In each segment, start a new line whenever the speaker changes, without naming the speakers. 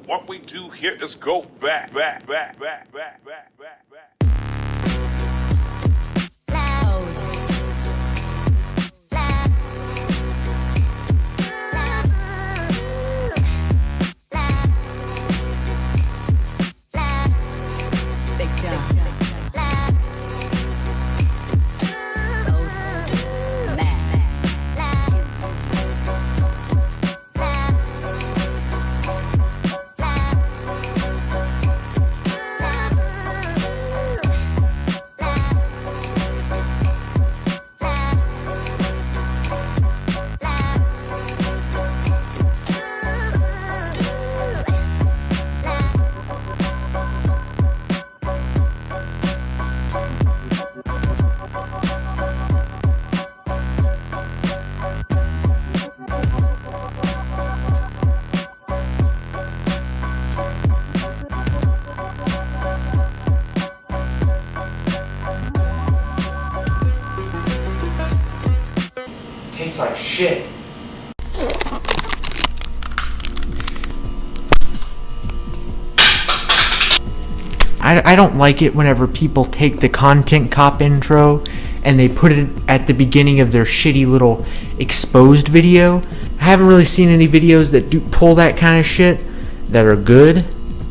What we do here is go back.
Tastes like shit. I don't like it whenever people take the content cop intro and they put it at the beginning of their shitty little exposed video. I haven't really seen any videos that do pull that kind of shit that are good.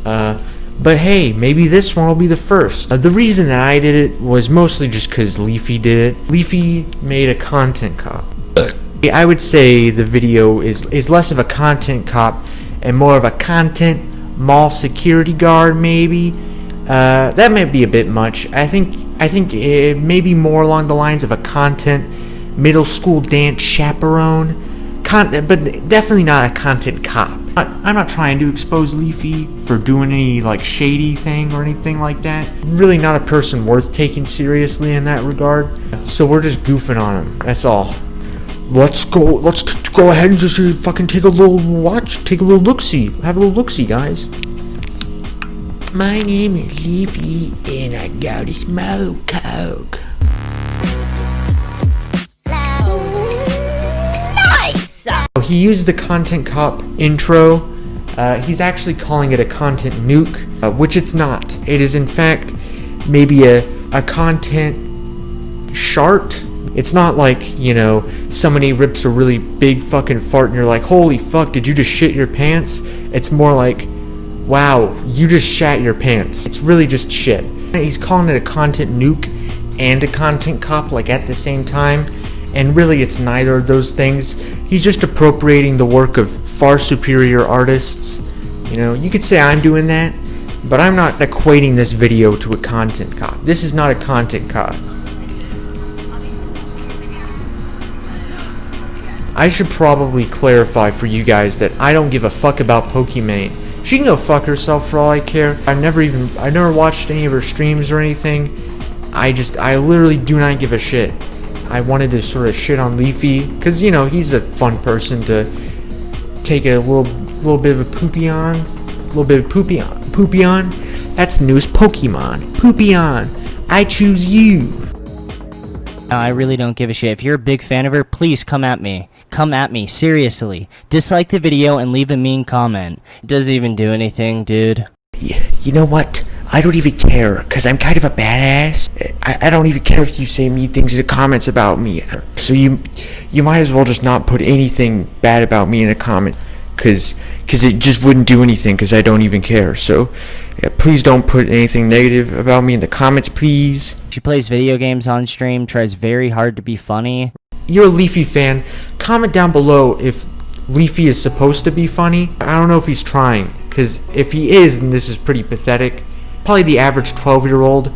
But hey, maybe this one will be the first. The reason that I did it was mostly just because Leafy did it. Leafy made a content cop. I would say the video is less of a content cop and more of a content mall security guard, maybe. That might be a bit much. I think it may be more along the lines of a content middle school dance chaperone, but definitely not a content cop. I'm not trying to expose Leafy for doing any like shady thing or anything like that. Really not a person worth taking seriously in that regard. So we're just goofing on him. That's all. Let's go ahead and just fucking take a little watch, take a little look-see. Have a little look-see, guys. My name is Leafy, and I go to smoke coke.
Nice!
He used the content cop intro. He's actually calling it a content nuke, which it's not. It is in fact maybe a content shart. It's not like, you know, somebody rips a really big fucking fart and you're like, holy fuck, did you just shit your pants? It's more like, wow, you just shat your pants. It's really just shit. He's calling it a content nuke and a content cop, like at the same time. And really it's neither of those things. He's just appropriating the work of far superior artists. You know, you could say I'm doing that, but I'm not equating this video to a content cop. This is not a content cop. I should probably clarify for you guys that I don't give a fuck about Pokimane. She can go fuck herself for all I care. I never watched any of her streams or anything. I literally do not give a shit. I wanted to sort of shit on Leafy, because, you know, he's a fun person to take a little bit of a poopy on. Poopy on? That's the newest Pokemon. Poopy on. I choose you.
No, I really don't give a shit. If you're a big fan of her, please come at me. Come at me, seriously. Dislike the video and leave a mean comment. It doesn't even do anything, dude.
You know what? I don't even care, because I'm kind of a badass. I don't even care if you say mean things in the comments about me. So you might as well just not put anything bad about me in the comment, because it just wouldn't do anything, because I don't even care. So yeah, please don't put anything negative about me in the comments, please.
She plays video games on stream, tries very hard to be funny.
You're a Leafy fan. Comment down below if Leafy is supposed to be funny. I don't know if he's trying, because if he is, then this is pretty pathetic. Probably the average 12-year-old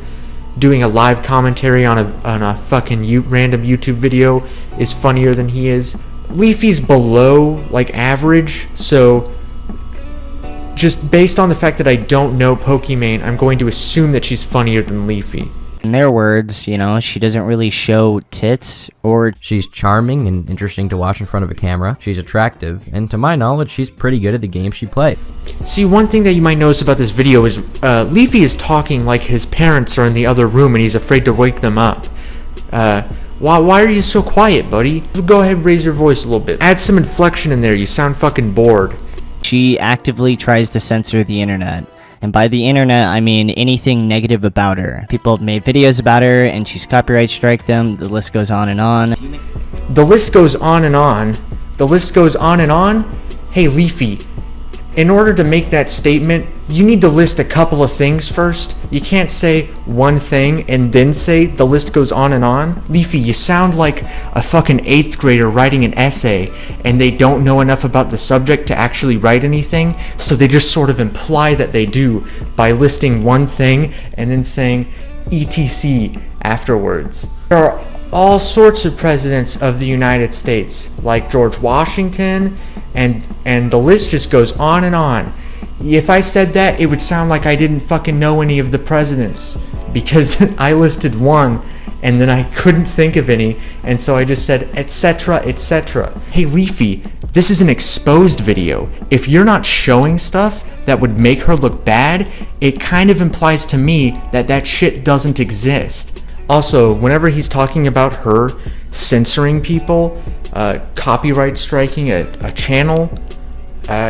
doing a live commentary on a fucking random YouTube video is funnier than he is. Leafy's below, like, average, so just based on the fact that I don't know Pokimane, I'm going to assume that she's funnier than Leafy.
In their words, you know, she doesn't really show tits or...
She's charming and interesting to watch in front of a camera. She's attractive, and to my knowledge, she's pretty good at the game she plays.
See, one thing that you might notice about this video is Leafy is talking like his parents are in the other room and he's afraid to wake them up. Why are you so quiet, buddy? Go ahead and raise your voice a little bit. Add some inflection in there, you sound fucking bored.
She actively tries to censor the internet. And by the internet, I mean anything negative about her. People have made videos about her, and she's copyright strike them. The list goes on and on.
The list goes on and on. The list goes on and on. Hey, Leafy, in order to make that statement, you need to list a couple of things first. You can't say one thing and then say the list goes on and on. Leafy, you sound like a fucking 8th grader writing an essay and they don't know enough about the subject to actually write anything, so they just sort of imply that they do by listing one thing and then saying ETC afterwards. There are all sorts of presidents of the United States, like George Washington, and the list just goes on and on. If I said that, it would sound like I didn't fucking know any of the presidents, because I listed one and then I couldn't think of any, and so I just said etc, etc. Hey Leafy, this is an exposed video. If you're not showing stuff that would make her look bad, it kind of implies to me that that shit doesn't exist. Also, whenever he's talking about her censoring people, copyright striking a channel,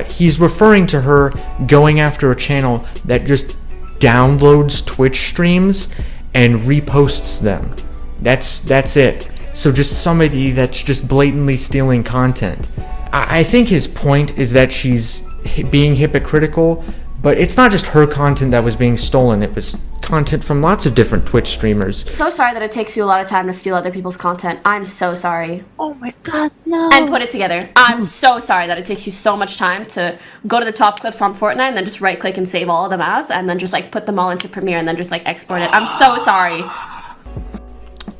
he's referring to her going after a channel that just downloads Twitch streams and reposts them. That's it. So just somebody that's just blatantly stealing content. I think his point is that she's being hypocritical, but it's not just her content that was being stolen. It was content from lots of different Twitch streamers.
So sorry that it takes you a lot of time to steal other people's content. I'm so sorry.
Oh my god, no.
And put it together. I'm so sorry that it takes you so much time to go to the top clips on Fortnite and then just right click and save all of them as, and then just like put them all into Premiere and then just like export it. I'm so sorry.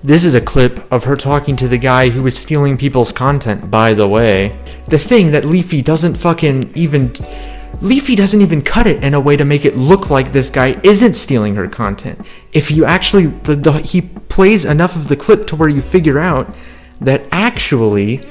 This is a clip of her talking to the guy who was stealing people's content, by the way. The thing that Leafy doesn't even cut it in a way to make it look like this guy isn't stealing her content. If you actually, he plays enough of the clip to where you figure out that actually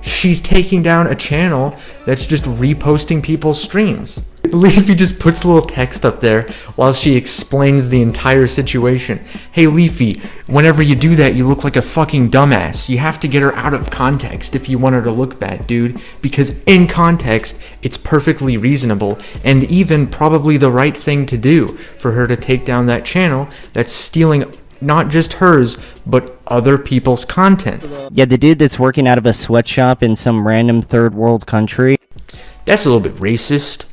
she's taking down a channel that's just reposting people's streams. Leafy just puts a little text up there while she explains the entire situation. Hey Leafy, whenever you do that, you look like a fucking dumbass. You have to get her out of context if you want her to look bad, dude. Because in context, it's perfectly reasonable and even probably the right thing to do for her to take down that channel that's stealing not just hers, but other people's content.
Yeah, the dude that's working out of a sweatshop in some random third world country.
That's a little bit racist.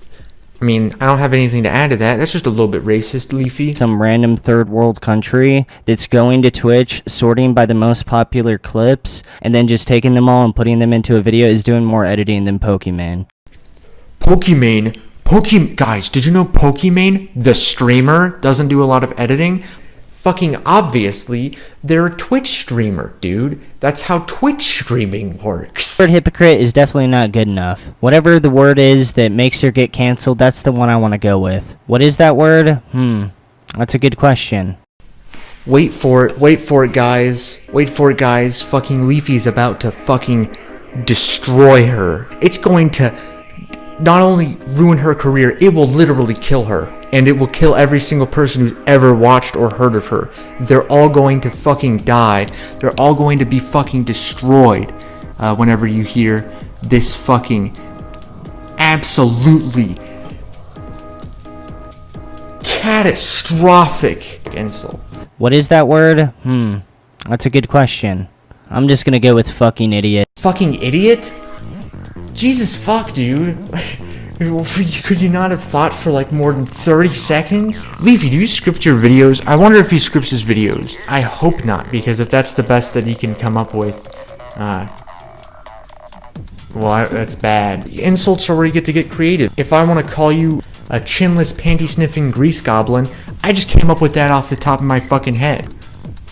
I mean, I don't have anything to add to that. That's just a little bit racist, Leafy.
Some random third world country that's going to Twitch, sorting by the most popular clips, and then just taking them all and putting them into a video is doing more editing than Pokimane.
Guys, did you know Pokimane, the streamer, doesn't do a lot of editing? Fucking obviously, they're a Twitch streamer, dude. That's how Twitch streaming works.
The word hypocrite is definitely not good enough. Whatever the word is that makes her get canceled, that's the one I want to go with. What is that word? That's a good question.
Wait for it, guys. Wait for it, guys. Fucking Leafy's about to fucking destroy her. It's going to not only ruin her career, it will literally kill her. And it will kill every single person who's ever watched or heard of her. They're all going to fucking die. They're all going to be fucking destroyed whenever you hear this fucking absolutely catastrophic insult.
What is that word? That's a good question. I'm just gonna go with fucking idiot.
Fucking idiot? Jesus fuck, dude. Could you not have thought for like more than 30 seconds? Leafy, do you script your videos? I wonder if he scripts his videos. I hope not, because if that's the best that he can come up with, well, that's bad. Insults are where you get to get creative. If I want to call you a chinless, panty-sniffing grease goblin, I just came up with that off the top of my fucking head.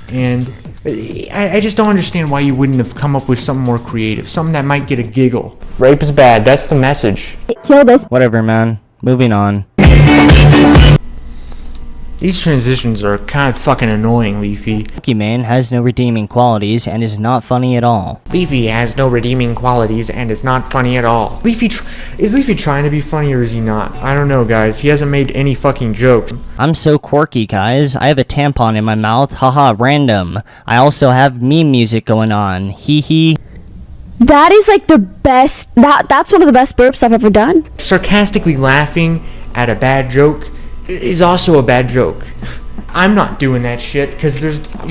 And I just don't understand why you wouldn't have come up with something more creative. Something that might get a giggle. Rape is bad. That's the message.
Kill this.
Whatever, man. Moving on.
These transitions are kind of fucking annoying, Leafy.
Pokimane has no redeeming qualities and is not funny at all.
Leafy has no redeeming qualities and is not funny at all. Is Leafy trying to be funny or is he not? I don't know, guys. He hasn't made any fucking jokes.
I'm so quirky, guys. I have a tampon in my mouth. Haha, random. I also have meme music going on. Hee hee.
That is like the best. That's one of the best burps I've ever done.
Sarcastically laughing at a bad joke is also a bad joke. I'm not doing that shit because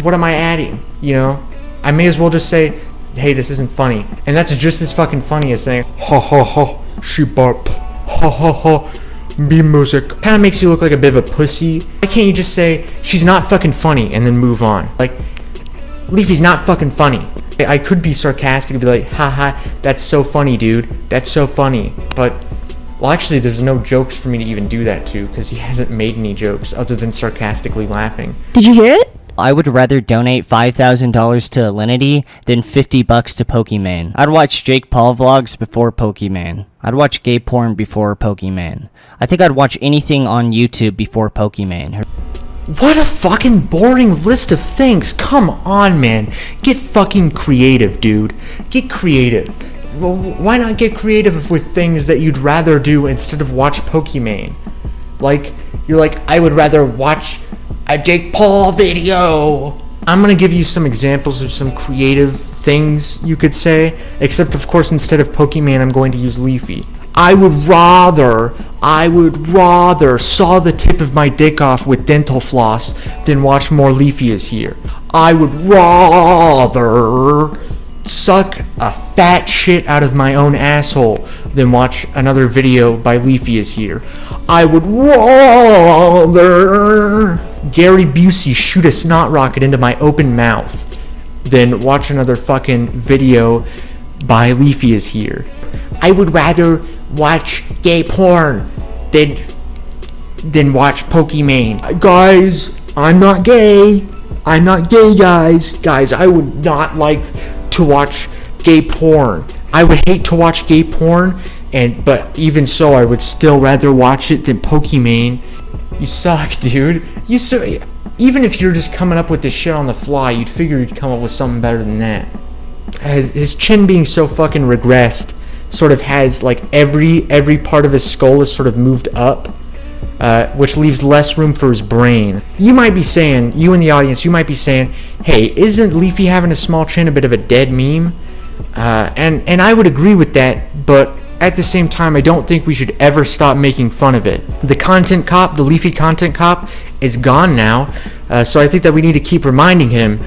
what am I adding? You know, I may as well just say, hey, this isn't funny, and that's just as fucking funny as saying, ha ha ha, she burp, ha ha ha. Be music. Kind of makes you look like a bit of a pussy. Why can't you just say, she's not fucking funny, and then move on? Like, Leafy's not fucking funny. I could be sarcastic and be like, haha, that's so funny, dude. That's so funny. But, well, actually, there's no jokes for me to even do that to, because he hasn't made any jokes other than sarcastically laughing.
Did you hear it?
I would rather donate $5,000 to Alinity than $50 to Pokimane. I'd watch Jake Paul vlogs before Pokimane. I'd watch gay porn before Pokimane. I think I'd watch anything on YouTube before Pokimane.
What a fucking boring list of things. Come on, man. Get fucking creative, dude. Get creative. Well, why not get creative with things that you'd rather do instead of watch Pokimane? Like, you're like, I would rather watch a Jake Paul video. I'm gonna give you some examples of some creative things you could say, except of course instead of Pokimane I'm going to use Leafy. I would rather saw the tip of my dick off with dental floss than watch more Leafy is Here. I would rather suck a fat shit out of my own asshole than watch another video by Leafy is Here. I would rather Gary Busey shoot a snot rocket into my open mouth than watch another fucking video by Leafy is Here. I would rather watch gay porn than watch Pokimane. Guys, I'm not gay. I'm not gay, guys. Guys, I would not like to watch gay porn. I would hate to watch gay porn, but even so, I would still rather watch it than Pokimane. You suck, dude. Even if you're just coming up with this shit on the fly, you'd figure you'd come up with something better than that. His chin being so fucking regressed sort of has like every part of his skull is sort of moved up, which leaves less room for his brain. You might be saying, you in the audience, you might be saying, hey, isn't Leafy having a small chin a bit of a dead meme? And I would agree with that, but at the same time, I don't think we should ever stop making fun of it. The content cop, the Leafy content cop, is gone now, so I think that we need to keep reminding him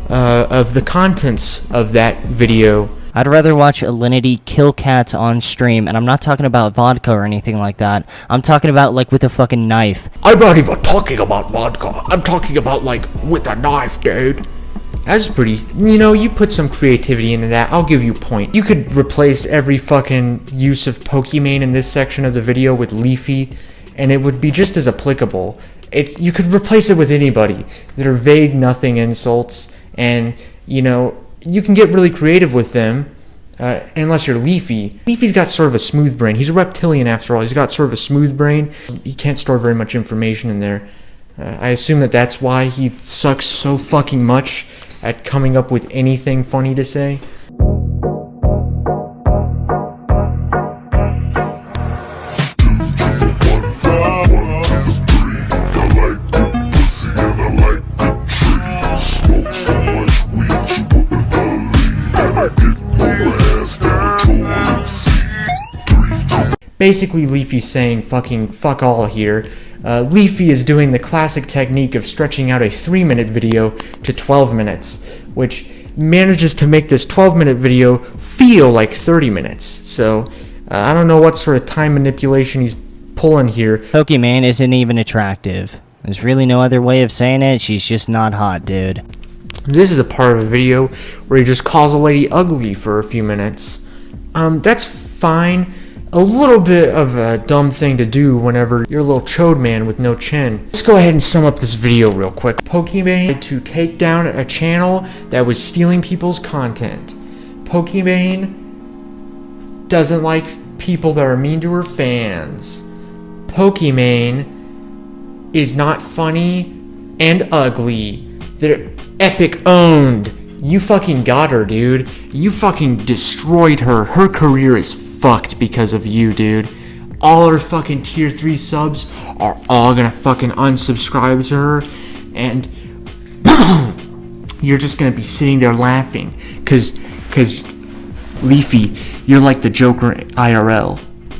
of the contents of that video.
I'd rather watch Alinity kill cats on stream, and I'm not talking about vodka or anything like that. I'm talking about like with a fucking knife.
I'm not even talking about vodka. I'm talking about like with a knife, dude. That's pretty, you put some creativity into that. I'll give you a point. You could replace every fucking use of Pokimane in this section of the video with Leafy, and it would be just as applicable. You could replace it with anybody that are vague, nothing insults, and, you can get really creative with them, unless you're Leafy. Leafy's got sort of a smooth brain. He's a reptilian after all. He's got sort of a smooth brain. He can't store very much information in there. I assume that's why he sucks so fucking much at coming up with anything funny to say. Basically, Leafy's saying fucking fuck all here. Leafy is doing the classic technique of stretching out a 3-minute video to 12 minutes, which manages to make this 12-minute video feel like 30 minutes. So, I don't know what sort of time manipulation he's pulling here.
Pokimane isn't even attractive. There's really no other way of saying it. She's just not hot, dude.
This is a part of a video where he just calls a lady ugly for a few minutes. That's fine. A little bit of a dumb thing to do whenever you're a little chode man with no chin. Let's go ahead and sum up this video real quick. Pokimane to take down a channel that was stealing people's content. Pokimane doesn't like people that are mean to her fans. Pokimane is not funny and ugly. They're epic owned. You fucking got her, dude. You fucking destroyed her. Her career is fucked because of you, dude. All her fucking tier 3 subs are all gonna fucking unsubscribe to her, and you're just gonna be sitting there laughing, cause Leafy, you're like the Joker IRL.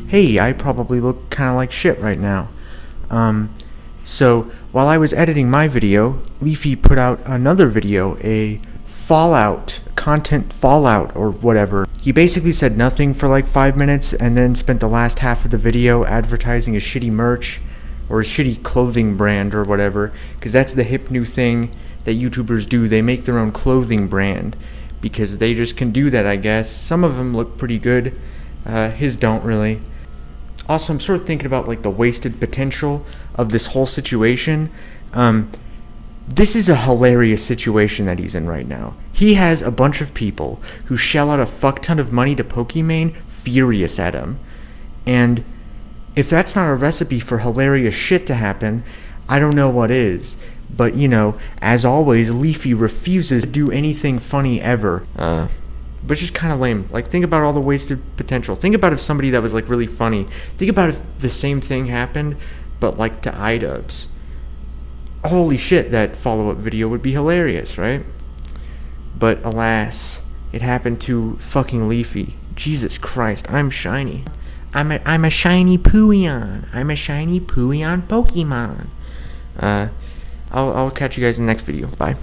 Hey, I probably look kinda like shit right now. So, while I was editing my video, Leafy put out another video, a content fallout or whatever. He basically said nothing for like 5 minutes and then spent the last half of the video advertising his shitty merch or his shitty clothing brand or whatever, because that's the hip new thing that YouTubers do. They make their own clothing brand because they just can do that, I guess. Some of them look pretty good, his don't really. Also, I'm sort of thinking about like the wasted potential of this whole situation. This is a hilarious situation that he's in right now. He has a bunch of people who shell out a fuck ton of money to Pokimane, furious at him. And if that's not a recipe for hilarious shit to happen, I don't know what is. But, you know, as always, Leafy refuses to do anything funny ever. Which is kind of lame. Like, think about all the wasted potential. Think about if somebody that was, like, really funny. Think about if the same thing happened, but, like, to iDubbbz. Holy shit, that follow-up video would be hilarious, right? But alas, it happened to fucking Leafy. Jesus Christ, I'm shiny. I'm a shiny Pooion. I'm a shiny Pooion Pokemon. I'll catch you guys in the next video. Bye.